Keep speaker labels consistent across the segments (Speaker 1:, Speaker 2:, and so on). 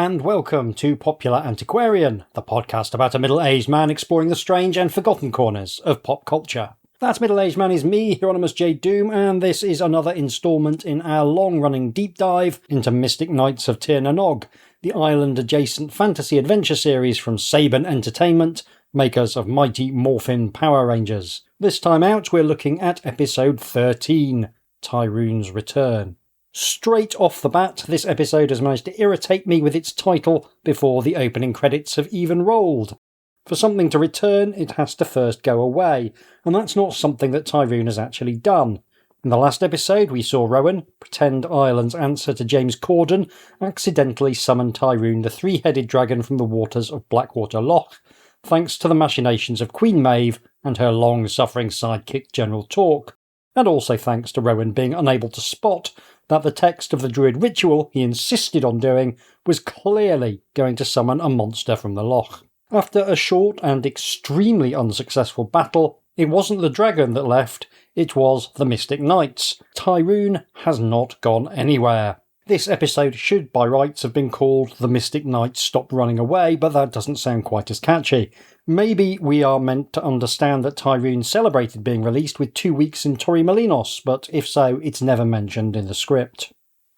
Speaker 1: and welcome to Popular Antiquarian, the podcast about a middle-aged man exploring the strange and forgotten corners of pop culture. That middle-aged man is me, Hieronymus J. Doom, and this is another instalment in our long-running deep dive into Mystic Knights of Tir na Nog, the island-adjacent fantasy adventure series from Saban Entertainment, makers of Mighty Morphin Power Rangers. This time out, we're looking at episode 13, Tyrune's Return. Straight off the bat, this episode has managed to irritate me with its title before the opening credits have even rolled. For something to return, it has to first go away, and that's not something that Tyrune has actually done. In the last episode, we saw Rowan, Pretend Ireland's answer to James Corden, accidentally summon Tyrune the three-headed dragon from the waters of Blackwater Loch, thanks to the machinations of Queen Maeve and her long-suffering sidekick General Talk, and also thanks to Rowan being unable to spot that the text of the druid ritual he insisted on doing was clearly going to summon a monster from the loch. After a short and extremely unsuccessful battle, it wasn't the dragon that left, it was the Mystic Knights. Tyrune has not gone anywhere. This episode should by rights have been called The Mystic Knights Stop Running Away, but that doesn't sound quite as catchy. Maybe we are meant to understand that Tyrune celebrated being released with 2 weeks in Torremolinos, but if so, it's never mentioned in the script.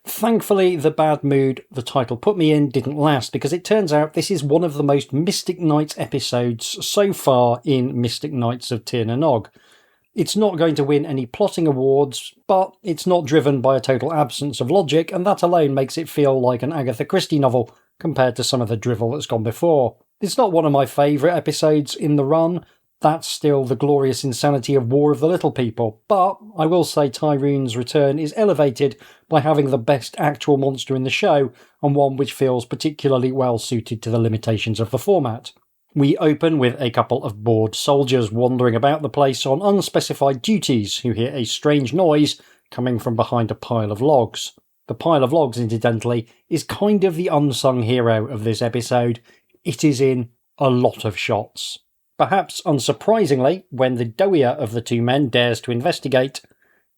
Speaker 1: Thankfully, the bad mood the title put me in didn't last, because it turns out this is one of the most Mystic Knights episodes so far in Mystic Knights of Tir na Nog. It's not going to win any plotting awards, but it's not driven by a total absence of logic, and that alone makes it feel like an Agatha Christie novel compared to some of the drivel that's gone before. It's not one of my favourite episodes in the run. That's still the glorious insanity of War of the Little People, but I will say Tyrune's Return is elevated by having the best actual monster in the show, and one which feels particularly well suited to the limitations of the format. We open with a couple of bored soldiers wandering about the place on unspecified duties who hear a strange noise coming from behind a pile of logs. The pile of logs, incidentally, is kind of the unsung hero of this episode. It is in a lot of shots. Perhaps unsurprisingly, when the doughier of the two men dares to investigate,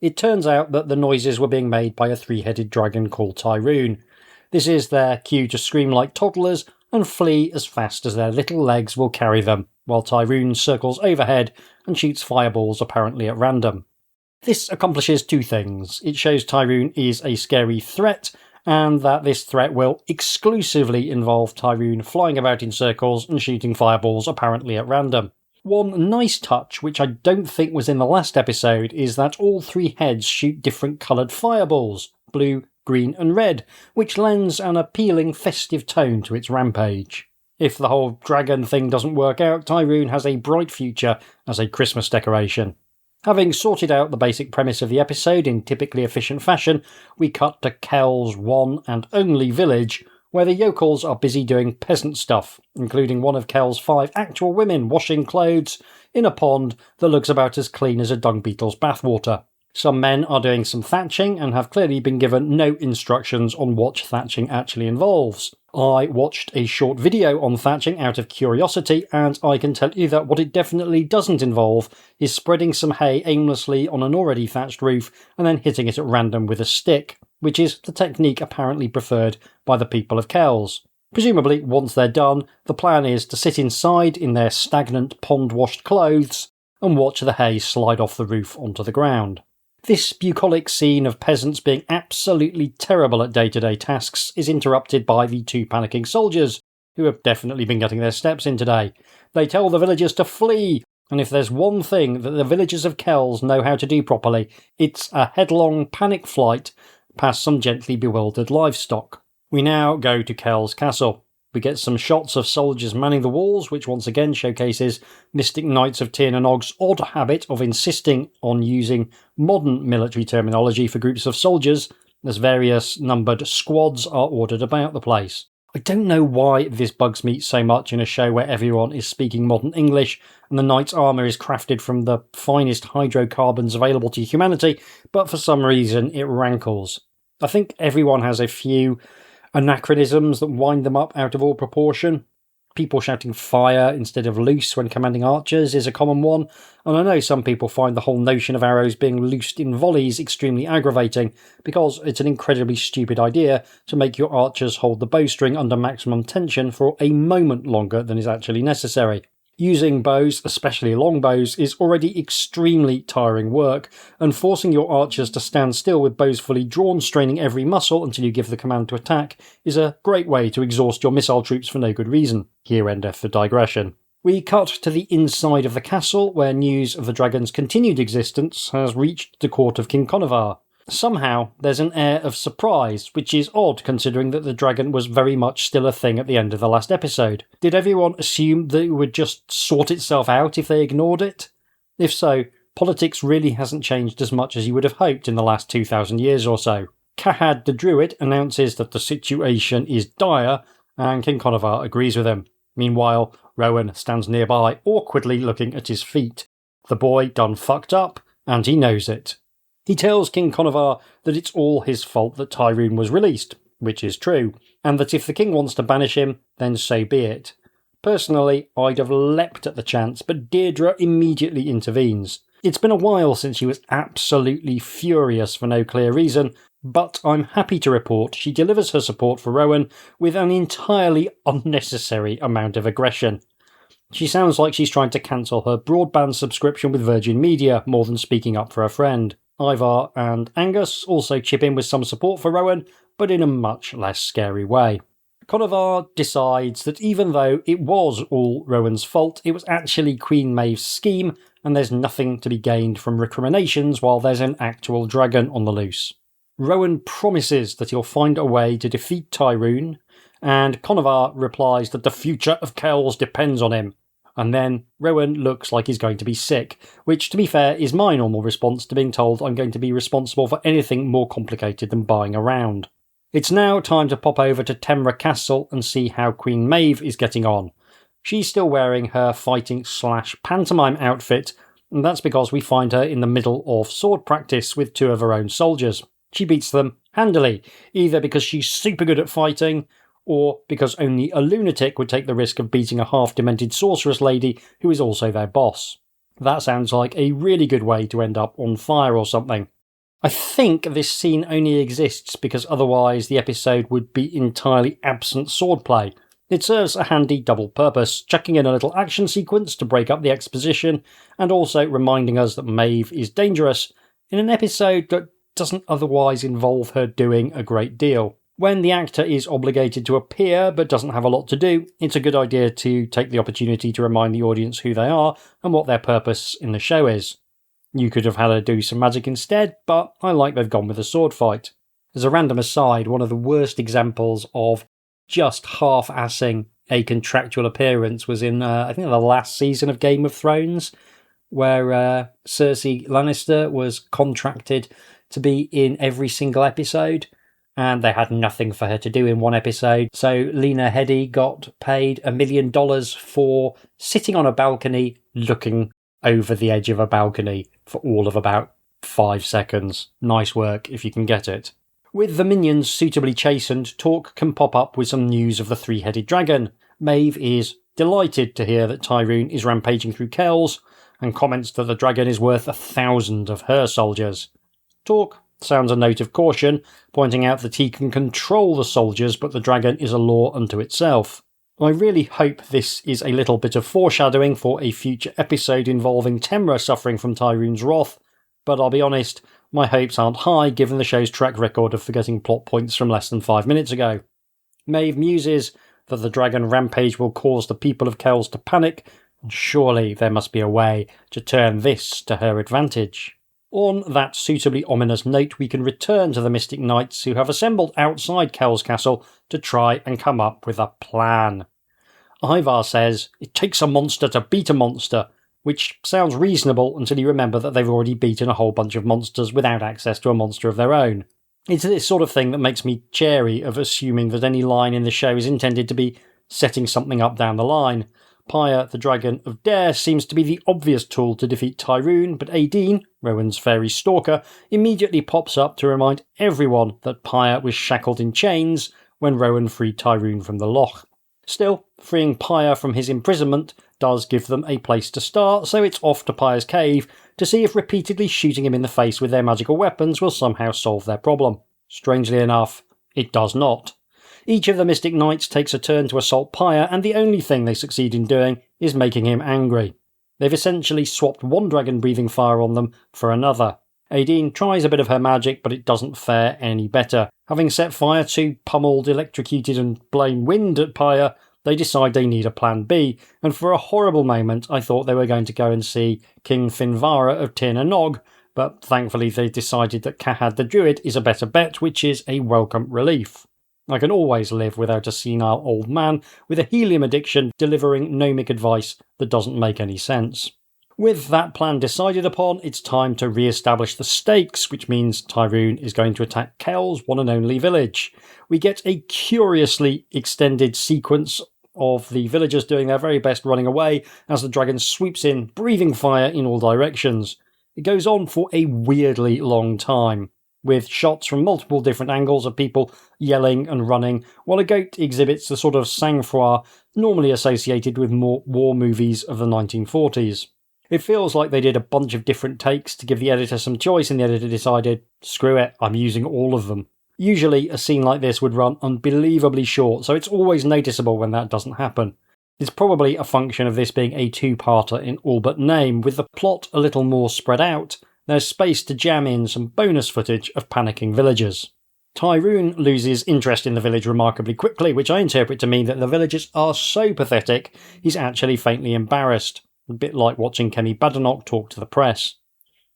Speaker 1: it turns out that the noises were being made by a three-headed dragon called Tyrune. This is their cue to scream like toddlers and flee as fast as their little legs will carry them, while Tyrune circles overhead and shoots fireballs apparently at random. This accomplishes two things. It shows Tyrune is a scary threat, and that this threat will exclusively involve Tyrune flying about in circles and shooting fireballs apparently at random. One nice touch, which I don't think was in the last episode, is that all three heads shoot different coloured fireballs, blue, green and red, which lends an appealing festive tone to its rampage. If the whole dragon thing doesn't work out, Tyrune has a bright future as a Christmas decoration. Having sorted out the basic premise of the episode in typically efficient fashion, we cut to Kel's one and only village, where the yokels are busy doing peasant stuff, including one of Kel's 5 actual women washing clothes in a pond that looks about as clean as a dung beetle's bathwater. Some men are doing some thatching and have clearly been given no instructions on what thatching actually involves. I watched a short video on thatching out of curiosity, and I can tell you that what it definitely doesn't involve is spreading some hay aimlessly on an already thatched roof and then hitting it at random with a stick, which is the technique apparently preferred by the people of Kells. Presumably, once they're done, the plan is to sit inside in their stagnant pond-washed clothes and watch the hay slide off the roof onto the ground. This bucolic scene of peasants being absolutely terrible at day-to-day tasks is interrupted by the two panicking soldiers, who have definitely been getting their steps in today. They tell the villagers to flee, and if there's one thing that the villagers of Kells know how to do properly, it's a headlong panic flight past some gently bewildered livestock. We now go to Kel's castle. We get some shots of soldiers manning the walls, which once again showcases Mystic Knights of Tir na Nog's odd habit of insisting on using modern military terminology for groups of soldiers, as various numbered squads are ordered about the place. I don't know why this bugs me so much in a show where everyone is speaking modern English and the knight's armour is crafted from the finest hydrocarbons available to humanity, but for some reason it rankles. I think everyone has a few anachronisms that wind them up out of all proportion. people shouting fire instead of loose when commanding archers is a common one, and I know some people find the whole notion of arrows being loosed in volleys extremely aggravating, because it's an incredibly stupid idea to make your archers hold the bowstring under maximum tension for a moment longer than is actually necessary. Using bows, especially longbows, is already extremely tiring work, and forcing your archers to stand still with bows fully drawn, straining every muscle until you give the command to attack, is a great way to exhaust your missile troops for no good reason. Here endeth the digression. We cut to the inside of the castle, where news of the dragon's continued existence has reached the court of King Conovar. Somehow, there's an air of surprise, which is odd considering that the dragon was very much still a thing at the end of the last episode. Did everyone assume that it would just sort itself out if they ignored it? If so, politics really hasn't changed as much as you would have hoped in the last 2,000 years or so. Kahad the Druid announces that the situation is dire, and King Conovar agrees with him. Meanwhile, Rowan stands nearby, awkwardly looking at his feet. The boy done fucked up, and he knows it. He tells King Conovar that it's all his fault that Tyrune was released, which is true, and that if the king wants to banish him, then so be it. Personally, I'd have leapt at the chance, but Deirdre immediately intervenes. It's been a while since she was absolutely furious for no clear reason, but I'm happy to report she delivers her support for Rowan with an entirely unnecessary amount of aggression. She sounds like she's trying to cancel her broadband subscription with Virgin Media more than speaking up for a friend. Ivar and Angus also chip in with some support for Rowan, but in a much less scary way. Conovar decides that even though it was all Rowan's fault, it was actually Queen Maeve's scheme, and there's nothing to be gained from recriminations while there's an actual dragon on the loose. Rowan promises that he'll find a way to defeat Tyrune, and Conovar replies that the future of Kells depends on him. And then Rowan looks like he's going to be sick, which, to be fair, is my normal response to being told I'm going to be responsible for anything more complicated than buying a round. It's now time to pop over to Temra Castle and see how Queen Maeve is getting on. She's still wearing her fighting/pantomime outfit, and that's because we find her in the middle of sword practice with two of her own soldiers. She beats them handily, either because she's super good at fighting, or because only a lunatic would take the risk of beating a half-demented sorceress lady who is also their boss. That sounds like a really good way to end up on fire or something. I think this scene only exists because otherwise the episode would be entirely absent swordplay. It serves a handy double purpose, chucking in a little action sequence to break up the exposition, and also reminding us that Maeve is dangerous in an episode that doesn't otherwise involve her doing a great deal. When the actor is obligated to appear but doesn't have a lot to do, it's a good idea to take the opportunity to remind the audience who they are and what their purpose in the show is. You could have had her do some magic instead, but I like they've gone with a sword fight. As a random aside, one of the worst examples of just half-assing a contractual appearance was in, I think, the last season of Game of Thrones, where Cersei Lannister was contracted to be in every single episode, and they had nothing for her to do in one episode. So Lena Headey got paid $1 million for sitting on a balcony looking over the edge of a balcony for all of about 5 seconds. Nice work if you can get it. With the minions suitably chastened, talk can pop up with some news of the three-headed dragon. Maeve is delighted to hear that Tyrune is rampaging through Kells, and comments that the dragon is worth 1,000 of her soldiers. Talk sounds a note of caution, pointing out that he can control the soldiers, but the dragon is a law unto itself. I really hope this is a little bit of foreshadowing for a future episode involving Temra suffering from Tyrune's wrath, but I'll be honest, my hopes aren't high given the show's track record of forgetting plot points from less than 5 minutes ago. Maeve muses that the dragon rampage will cause the people of Kells to panic, and surely there must be a way to turn this to her advantage. On that suitably ominous note, we can return to the Mystic Knights who have assembled outside Kells Castle to try and come up with a plan. Ivar says, it takes a monster to beat a monster, which sounds reasonable until you remember that they've already beaten a whole bunch of monsters without access to a monster of their own. It's this sort of thing that makes me chary of assuming that any line in the show is intended to be setting something up down the line. Pyre, the Dragon of Dare, seems to be the obvious tool to defeat Tyrune, but Aideen, Rowan's fairy stalker, immediately pops up to remind everyone that Pyre was shackled in chains when Rowan freed Tyrune from the loch. Still, freeing Pyre from his imprisonment does give them a place to start, so it's off to Pyre's cave to see if repeatedly shooting him in the face with their magical weapons will somehow solve their problem. Strangely enough, it does not. Each of the Mystic Knights takes a turn to assault Pyre, and the only thing they succeed in doing is making him angry. They've essentially swapped one dragon breathing fire on them for another. Aideen tries a bit of her magic, but it doesn't fare any better. Having set fire to, pummeled, electrocuted and blown wind at Pyre, they decide they need a plan B, and for a horrible moment I thought they were going to go and see King Finvara of Tir na Nog, but thankfully they decided that Cahad the Druid is a better bet, which is a welcome relief. I can always live without a senile old man with a helium addiction delivering gnomic advice that doesn't make any sense. With that plan decided upon, it's time to re-establish the stakes, which means Tyrune is going to attack Kel's one and only village. We get a curiously extended sequence of the villagers doing their very best running away as the dragon swoops in, breathing fire in all directions. It goes on for a weirdly long time, with shots from multiple different angles of people yelling and running, while a goat exhibits the sort of sang-froid normally associated with more war movies of the 1940s. It feels like they did a bunch of different takes to give the editor some choice, and the editor decided, screw it, I'm using all of them. Usually a scene like this would run unbelievably short, so it's always noticeable when that doesn't happen. It's probably a function of this being a two-parter in all but name. With the plot a little more spread out, there's space to jam in some bonus footage of panicking villagers. Tyrune loses interest in the village remarkably quickly, which I interpret to mean that the villagers are so pathetic he's actually faintly embarrassed. A bit like watching Kemi Badenoch talk to the press.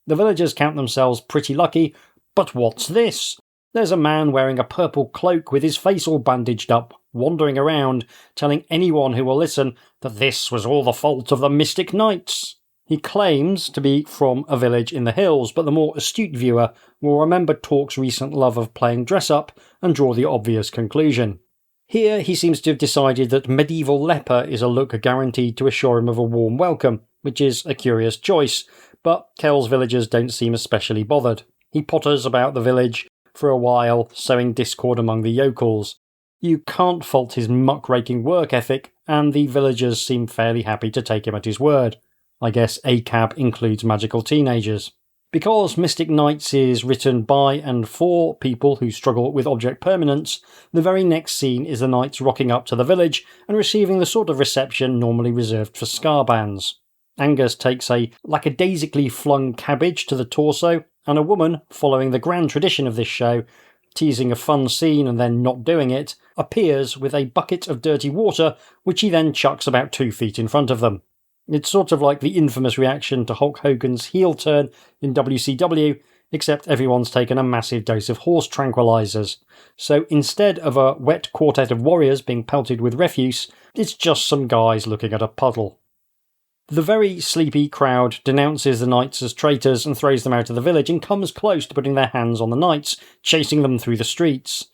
Speaker 1: The villagers count themselves pretty lucky, but what's this? There's a man wearing a purple cloak with his face all bandaged up, wandering around, telling anyone who will listen that this was all the fault of the Mystic Knights. He claims to be from a village in the hills, but the more astute viewer will remember Torque's recent love of playing dress-up and draw the obvious conclusion. Here he seems to have decided that medieval leper is a look guaranteed to assure him of a warm welcome, which is a curious choice, but Kel's villagers don't seem especially bothered. He potters about the village for a while, sowing discord among the yokels. You can't fault his muckraking work ethic, and the villagers seem fairly happy to take him at his word. I guess ACAB includes magical teenagers. Because Mystic Knights is written by and for people who struggle with object permanence, the very next scene is the knights rocking up to the village and receiving the sort of reception normally reserved for scarbands. Angus takes a lackadaisically flung cabbage to the torso, and a woman, following the grand tradition of this show, teasing a fun scene and then not doing it, appears with a bucket of dirty water which he then chucks about 2 feet in front of them. It's sort of like the infamous reaction to Hulk Hogan's heel turn in WCW, except everyone's taken a massive dose of horse tranquilizers. So instead of a wet quartet of warriors being pelted with refuse, it's just some guys looking at a puddle. The very sleepy crowd denounces the knights as traitors and throws them out of the village, and comes close to putting their hands on the knights, chasing them through the streets.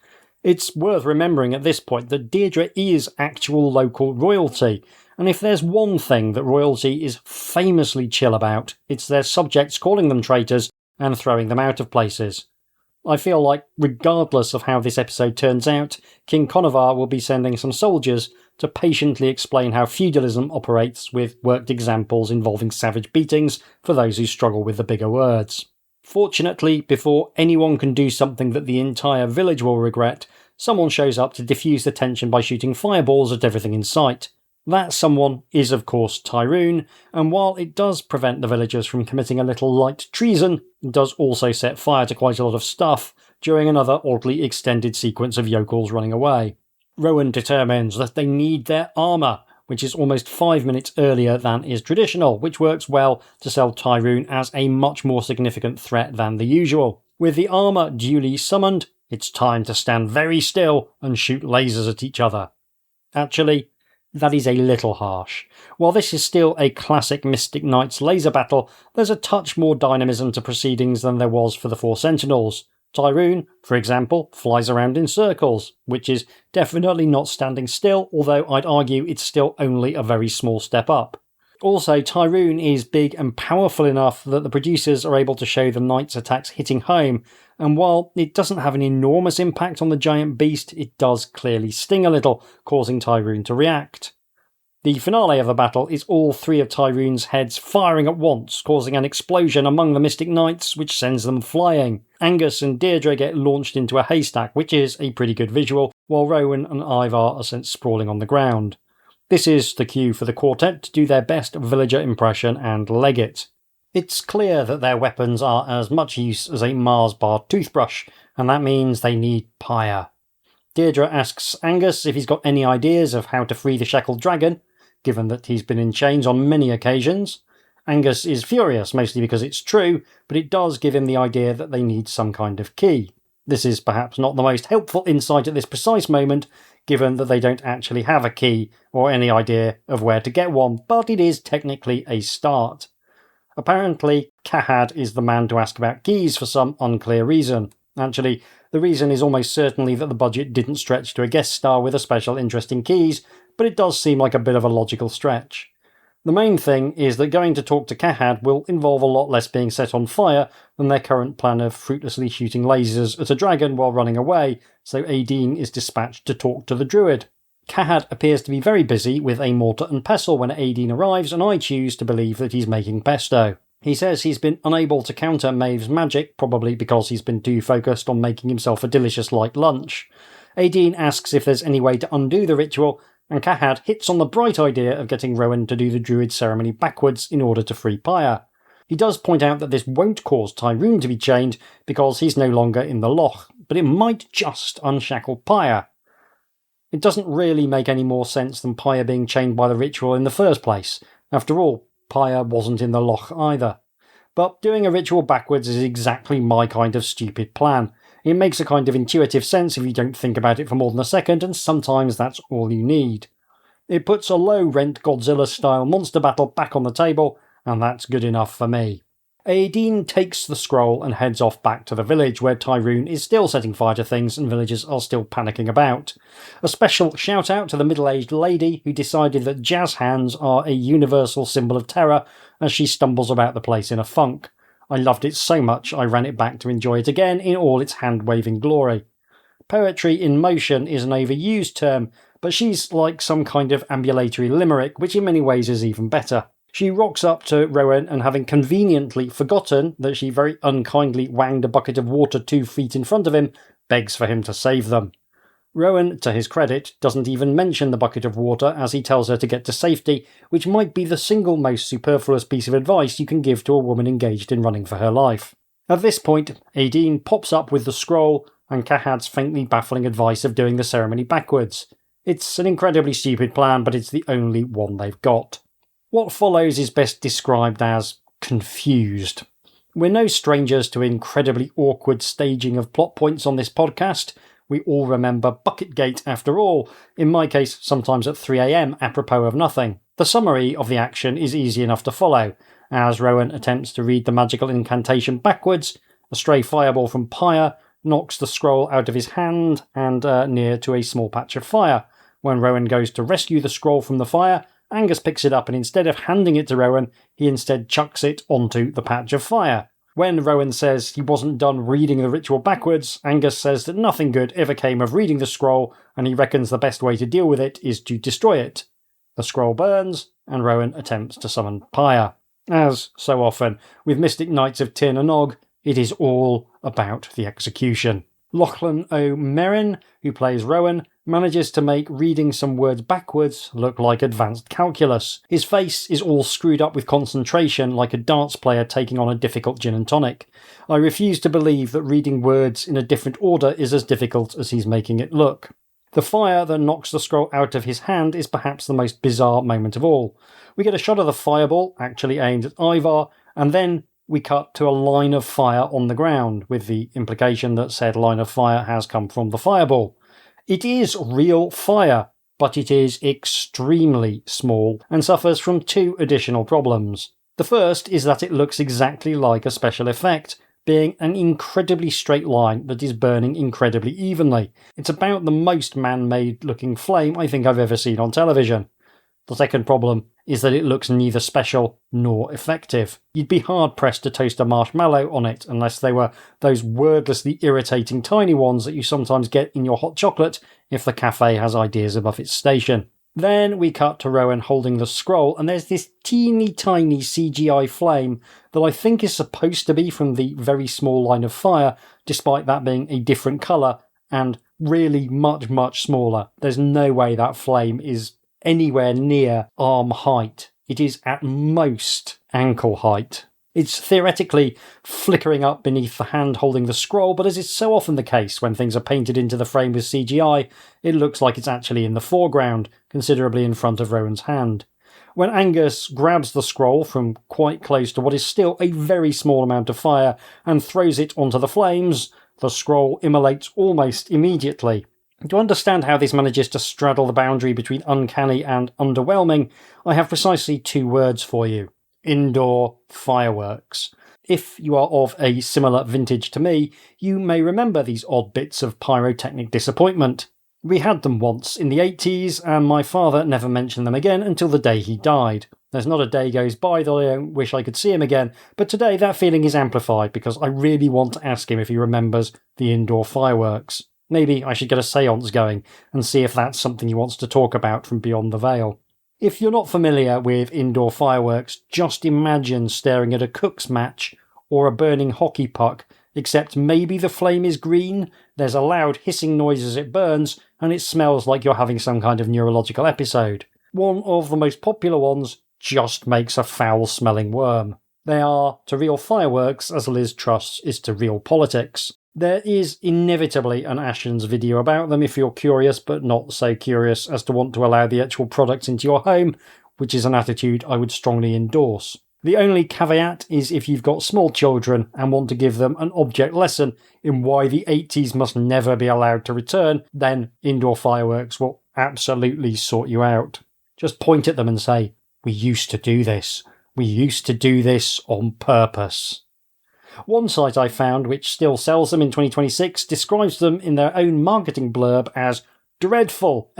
Speaker 1: It's worth remembering at this point that Deirdre is actual local royalty, and if there's one thing that royalty is famously chill about, it's their subjects calling them traitors and throwing them out of places. I feel like, regardless of how this episode turns out, King Conovar will be sending some soldiers to patiently explain how feudalism operates, with worked examples involving savage beatings for those who struggle with the bigger words. Fortunately, before anyone can do something that the entire village will regret, someone shows up to diffuse the tension by shooting fireballs at everything in sight. That someone is, of course, Tyrune, and while it does prevent the villagers from committing a little light treason, it does also set fire to quite a lot of stuff during another oddly extended sequence of yokels running away. Rowan determines that they need their armour, which is almost 5 minutes earlier than is traditional, which works well to sell Tyrune as a much more significant threat than the usual. With the armour duly summoned, it's time to stand very still and shoot lasers at each other. Actually, that is a little harsh. While this is still a classic Mystic Knights laser battle, there's a touch more dynamism to proceedings than there was for the Four Sentinels. Tyrune, for example, flies around in circles, which is definitely not standing still, although I'd argue it's still only a very small step up. Also, Tyrune is big and powerful enough that the producers are able to show the knight's attacks hitting home, and while it doesn't have an enormous impact on the giant beast, it does clearly sting a little, causing Tyrune to react. The finale of the battle is all three of Tyrune's heads firing at once, causing an explosion among the Mystic Knights, which sends them flying. Angus and Deirdre get launched into a haystack, which is a pretty good visual, while Rowan and Ivar are sent sprawling on the ground. This is the cue for the quartet to do their best villager impression and leg it. It's clear that their weapons are as much use as a Mars bar toothbrush, and that means they need Pyre. Deirdre asks Angus if he's got any ideas of how to free the shackled dragon, given that he's been in chains on many occasions. Angus is furious, mostly because it's true, but it does give him the idea that they need some kind of key. This is perhaps not the most helpful insight at this precise moment, given that they don't actually have a key or any idea of where to get one, but it is technically a start. Apparently, Cahad is the man to ask about keys for some unclear reason. Actually, the reason is almost certainly that the budget didn't stretch to a guest star with a special interest in keys, but it does seem like a bit of a logical stretch. The main thing is that going to talk to Cahad will involve a lot less being set on fire than their current plan of fruitlessly shooting lasers at a dragon while running away, so Aideen is dispatched to talk to the druid. Cahad appears to be very busy with a mortar and pestle when Aideen arrives, and I choose to believe that he's making pesto. He says he's been unable to counter Maeve's magic, probably because he's been too focused on making himself a delicious light lunch. Aideen asks if there's any way to undo the ritual, and Cahad hits on the bright idea of getting Rowan to do the druid ceremony backwards in order to free Pyre. He does point out that this won't cause Tyrune to be chained because he's no longer in the loch, but it might just unshackle Pyre. It doesn't really make any more sense than Pyre being chained by the ritual in the first place. After all, Pyre wasn't in the loch either. But doing a ritual backwards is exactly my kind of stupid plan. It makes a kind of intuitive sense if you don't think about it for more than a second, and sometimes that's all you need. It puts a low-rent Godzilla-style monster battle back on the table, and that's good enough for me. Aideen takes the scroll and heads off back to the village, where Tyrune is still setting fire to things and villagers are still panicking about. A special shout-out to the middle-aged lady who decided that jazz hands are a universal symbol of terror as she stumbles about the place in a funk. I loved it so much I ran it back to enjoy it again in all its hand-waving glory. Poetry in motion is an overused term, but she's like some kind of ambulatory limerick, which in many ways is even better. She rocks up to Rowan and, having conveniently forgotten that she very unkindly wanged a bucket of water 2 feet in front of him, begs for him to save them. Rowan, to his credit, doesn't even mention the bucket of water as he tells her to get to safety, which might be the single most superfluous piece of advice you can give to a woman engaged in running for her life. At this point, Aideen pops up with the scroll and Cahad's faintly baffling advice of doing the ceremony backwards. It's an incredibly stupid plan, but it's the only one they've got. What follows is best described as confused. We're no strangers to incredibly awkward staging of plot points on this podcast. We all remember Bucketgate after all, in my case sometimes at 3 AM apropos of nothing. The summary of the action is easy enough to follow. As Rowan attempts to read the magical incantation backwards, a stray fireball from Pyre knocks the scroll out of his hand and near to a small patch of fire. When Rowan goes to rescue the scroll from the fire, Angus picks it up and instead of handing it to Rowan, he instead chucks it onto the patch of fire. When Rowan says he wasn't done reading the ritual backwards, Angus says that nothing good ever came of reading the scroll, and he reckons the best way to deal with it is to destroy it. The scroll burns, and Rowan attempts to summon Pyre. As so often, with Mystic Knights of Tir na Nog, it is all about the execution. Lachlan O'Merrin, who plays Rowan, manages to make reading some words backwards look like advanced calculus. His face is all screwed up with concentration, like a darts player taking on a difficult gin and tonic. I refuse to believe that reading words in a different order is as difficult as he's making it look. The fire that knocks the scroll out of his hand is perhaps the most bizarre moment of all. We get a shot of the fireball, actually aimed at Ivar, and then we cut to a line of fire on the ground, with the implication that said line of fire has come from the fireball. It is real fire, but it is extremely small and suffers from 2 additional problems. The first is that it looks exactly like a special effect, being an incredibly straight line that is burning incredibly evenly. It's about the most man-made looking flame I think I've ever seen on television. The second problem is that it looks neither special nor effective. You'd be hard-pressed to toast a marshmallow on it unless they were those wordlessly irritating tiny ones that you sometimes get in your hot chocolate if the cafe has ideas above its station. Then we cut to Rowan holding the scroll, and there's this teeny tiny CGI flame that I think is supposed to be from the very small line of fire, despite that being a different colour and really much, much smaller. There's no way that flame is anywhere near arm height. It is at most ankle height. It's theoretically flickering up beneath the hand holding the scroll, but as is so often the case when things are painted into the frame with CGI, it looks like it's actually in the foreground, considerably in front of Rowan's hand. When Angus grabs the scroll from quite close to what is still a very small amount of fire and throws it onto the flames, the scroll immolates almost immediately. To understand how this manages to straddle the boundary between uncanny and underwhelming, I have precisely 2 words for you. Indoor fireworks. If you are of a similar vintage to me, you may remember these odd bits of pyrotechnic disappointment. We had them once in the 80s, and my father never mentioned them again until the day he died. There's not a day goes by that I don't wish I could see him again, but today that feeling is amplified because I really want to ask him if he remembers the indoor fireworks. Maybe I should get a séance going and see if that's something he wants to talk about from beyond the veil. If you're not familiar with indoor fireworks, just imagine staring at a Cook's match or a burning hockey puck, except maybe the flame is green, there's a loud hissing noise as it burns, and it smells like you're having some kind of neurological episode. One of the most popular ones just makes a foul-smelling worm. They are to real fireworks as Liz Truss is to real politics. There is inevitably an Ashens video about them if you're curious, but not so curious as to want to allow the actual product into your home, which is an attitude I would strongly endorse. The only caveat is if you've got small children and want to give them an object lesson in why the 80s must never be allowed to return, then indoor fireworks will absolutely sort you out. Just point at them and say, "We used to do this. We used to do this on purpose." One site I found, which still sells them in 2026, describes them in their own marketing blurb as "dreadful!"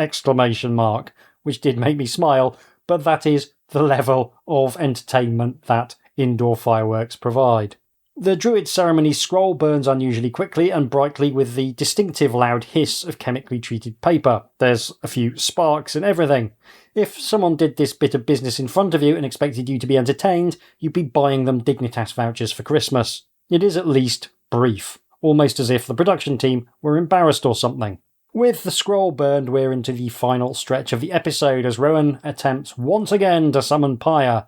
Speaker 1: which did make me smile, but that is the level of entertainment that indoor fireworks provide. The Druid ceremony scroll burns unusually quickly and brightly with the distinctive loud hiss of chemically treated paper. There's a few sparks and everything. If someone did this bit of business in front of you and expected you to be entertained, you'd be buying them Dignitas vouchers for Christmas. It is at least brief, almost as if the production team were embarrassed or something. With the scroll burned, we're into the final stretch of the episode as Rowan attempts once again to summon Pyre.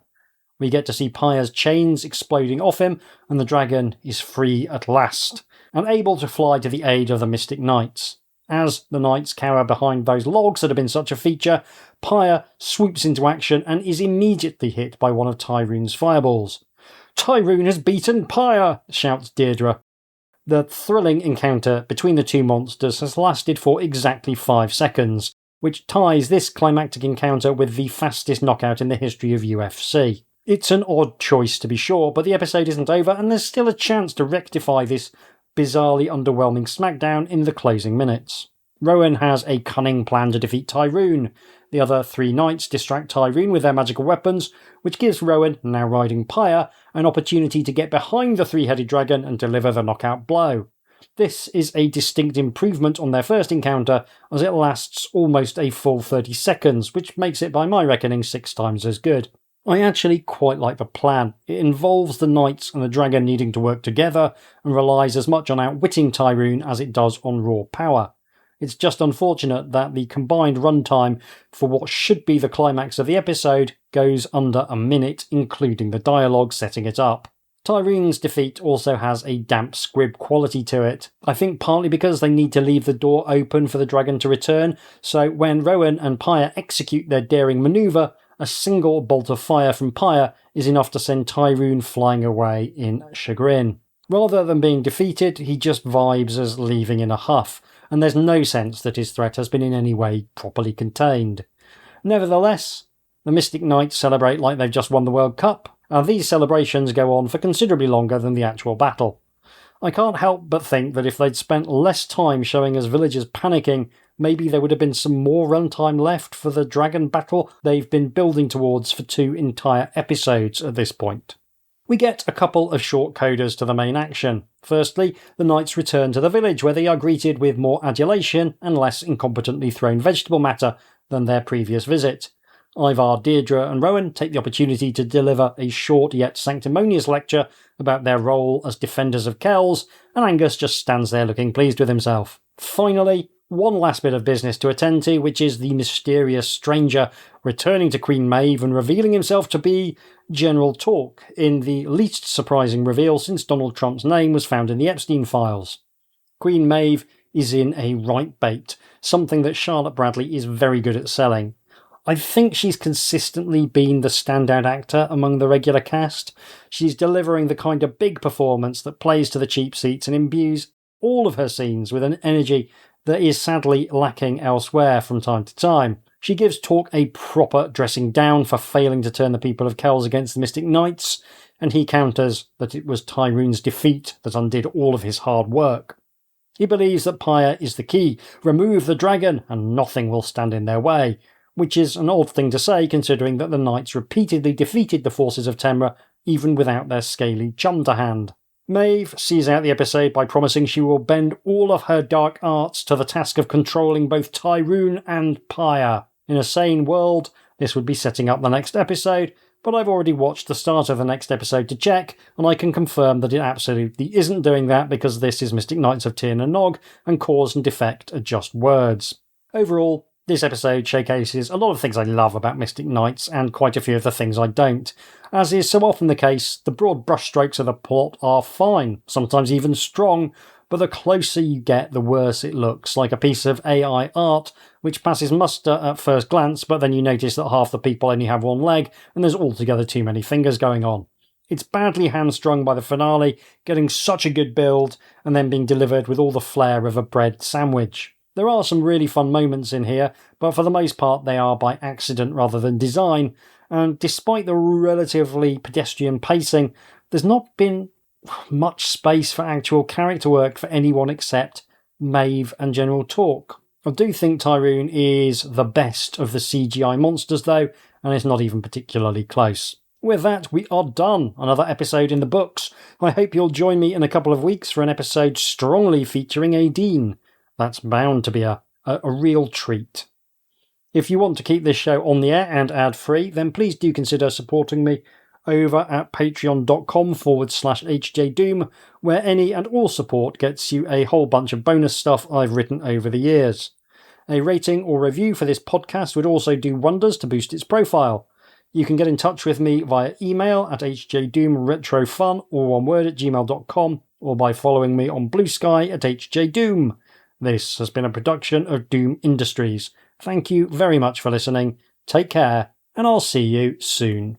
Speaker 1: We get to see Pyre's chains exploding off him, and the dragon is free at last, and able to fly to the aid of the Mystic Knights. As the Knights cower behind those logs that have been such a feature, Pyre swoops into action and is immediately hit by one of Tyrune's fireballs. "Tyrune has beaten Pyre!" shouts Deirdre. The thrilling encounter between the two monsters has lasted for exactly 5 seconds, which ties this climactic encounter with the fastest knockout in the history of UFC. It's an odd choice to be sure, but the episode isn't over and there's still a chance to rectify this bizarrely underwhelming smackdown in the closing minutes. Rowan has a cunning plan to defeat Tyrune. The other 3 knights distract Tyrune with their magical weapons, which gives Rowan, now riding Pyre, an opportunity to get behind the 3-headed dragon and deliver the knockout blow. This is a distinct improvement on their first encounter, as it lasts almost a full 30 seconds, which makes it by my reckoning 6 times as good. I actually quite like the plan. It involves the knights and the dragon needing to work together, and relies as much on outwitting Tyrune as it does on raw power. It's just unfortunate that the combined runtime for what should be the climax of the episode goes under a minute, including the dialogue setting it up. Tyrune's defeat also has a damp squib quality to it. I think partly because they need to leave the door open for the dragon to return, so when Rowan and Pyre execute their daring manoeuvre, a single bolt of fire from Pyre is enough to send Tyrune flying away in chagrin. Rather than being defeated, he just vibes as leaving in a huff, and there's no sense that his threat has been in any way properly contained. Nevertheless, the Mystic Knights celebrate like they've just won the World Cup, and these celebrations go on for considerably longer than the actual battle. I can't help but think that if they'd spent less time showing us villagers panicking, maybe there would have been some more runtime left for the dragon battle they've been building towards for 2 entire episodes at this point. We get a couple of short coders to the main action. Firstly, the knights return to the village where they are greeted with more adulation and less incompetently thrown vegetable matter than their previous visit. Ivar, Deirdre and Rowan take the opportunity to deliver a short yet sanctimonious lecture about their role as defenders of Kells, and Angus just stands there looking pleased with himself. Finally, one last bit of business to attend to, which is the mysterious stranger returning to Queen Maeve and revealing himself to be General Talk, in the least surprising reveal since Donald Trump's name was found in the Epstein files. Queen Maeve is in a right bait, something that Charlotte Bradley is very good at selling. I think she's consistently been the standout actor among the regular cast. She's delivering the kind of big performance that plays to the cheap seats and imbues all of her scenes with an energy that is sadly lacking elsewhere from time to time. She gives Talk a proper dressing down for failing to turn the people of Kells against the Mystic Knights, and he counters that it was Tyrune's defeat that undid all of his hard work. He believes that Pyre is the key. Remove the dragon and nothing will stand in their way, which is an odd thing to say considering that the knights repeatedly defeated the forces of Temra even without their scaly chum to hand. Maeve sees out the episode by promising she will bend all of her dark arts to the task of controlling both Tyrune and Pyre. In a sane world, this would be setting up the next episode, but I've already watched the start of the next episode to check, and I can confirm that it absolutely isn't doing that because this is Mystic Knights of Tir na Nog, and cause and defect are just words. Overall, this episode showcases a lot of things I love about Mystic Knights and quite a few of the things I don't. As is so often the case, the broad brushstrokes of the plot are fine, sometimes even strong, but the closer you get, the worse it looks, like a piece of AI art which passes muster at first glance, but then you notice that half the people only have one leg and there's altogether too many fingers going on. It's badly hamstrung by the finale, getting such a good build and then being delivered with all the flair of a bread sandwich. There are some really fun moments in here, but for the most part they are by accident rather than design, and despite the relatively pedestrian pacing, there's not been much space for actual character work for anyone except Maeve and General Talk. I do think Tyrune is the best of the CGI monsters though, and it's not even particularly close. With that, we are done. Another episode in the books. I hope you'll join me in a couple of weeks for an episode strongly featuring Aideen. That's bound to be a real treat. If you want to keep this show on the air and ad-free, then please do consider supporting me over at patreon.com/HJDoom, where any and all support gets you a whole bunch of bonus stuff I've written over the years. A rating or review for this podcast would also do wonders to boost its profile. You can get in touch with me via email at hjdoomretrofun, or one word, at gmail.com, or by following me on Blue Sky at HJDoom. This has been a production of Doom Industries. Thank you very much for listening. Take care, and I'll see you soon.